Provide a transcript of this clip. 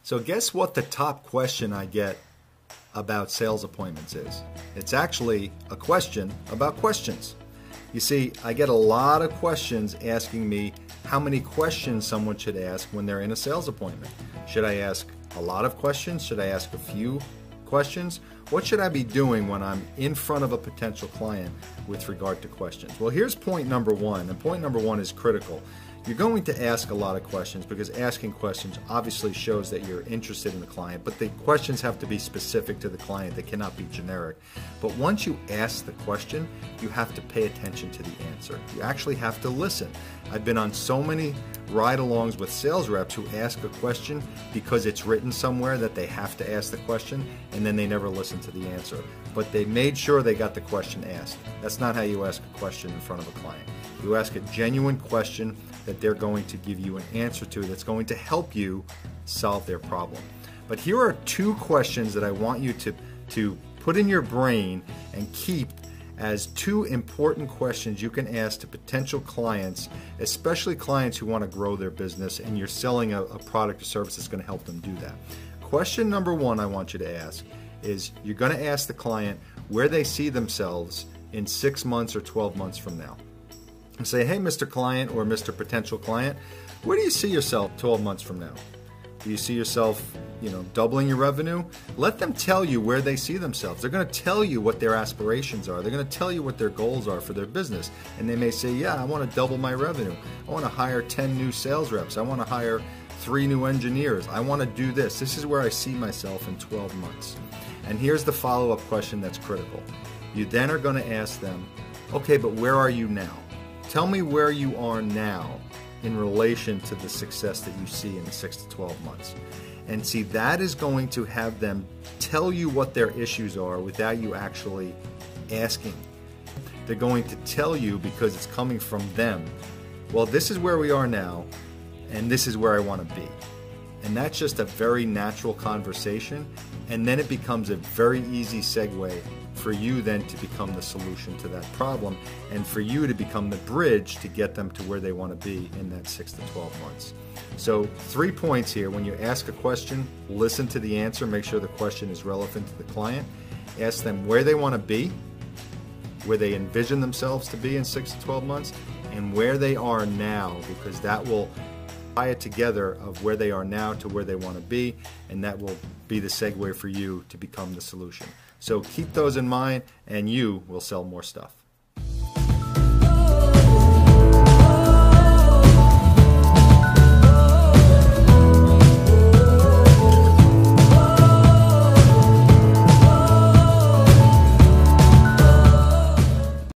So guess what the top question I get about sales appointments is? It's actually a question about questions. You see, I get a lot of questions asking me how many questions someone should ask when they're in a sales appointment. Should I ask a lot of questions? Should I ask a few questions? What should I be doing when I'm in front of a potential client with regard to questions? Well, here's point number one, and point number one is critical. You're going to ask a lot of questions because asking questions obviously shows that you're interested in the client, but the questions have to be specific to the client. They cannot be generic. But once you ask the question, you have to pay attention to the answer. You actually have to listen. I've been on so many ride-alongs with sales reps who ask a question because it's written somewhere that they have to ask the question, and then they never listen to the answer. But they made sure they got the question asked. That's not how you ask a question in front of a client. You ask a genuine question that they're going to give you an answer to that's going to help you solve their problem. But here are two questions that I want you to put in your brain and keep as two important questions you can ask to potential clients, especially clients who want to grow their business and you're selling a product or service that's going to help them do that. Question number one I want you to ask is, you're going to ask the client where they see themselves in 6 months or 12 months from now. And say, hey, Mr. Client or Mr. Potential Client, where do you see yourself 12 months from now? Do you see yourself, doubling your revenue? Let them tell you where they see themselves. They're going to tell you what their aspirations are. They're going to tell you what their goals are for their business. And they may say, yeah, I want to double my revenue. I want to hire 10 new sales reps. I want to hire 3 new engineers. I want to do this. This is where I see myself in 12 months. And here's the follow-up question that's critical. You then are going to ask them, okay, but where are you now? Tell me where you are now in relation to the success that you see in 6 to 12 months. And see, that is going to have them tell you what their issues are without you actually asking. They're going to tell you because it's coming from them. Well, this is where we are now, and this is where I want to be. And that's just a very natural conversation, and then it becomes a very easy segue for you then to become the solution to that problem, and for you to become the bridge to get them to where they want to be in that 6 to 12 months. So 3 points here. When you ask a question, listen to the answer, make sure the question is relevant to the client. Ask them where they want to be, where they envision themselves to be in 6 to 12 months, and where they are now, because that will tie it together of where they are now to where they want to be, and that will be the segue for you to become the solution. So keep those in mind, and you will sell more stuff.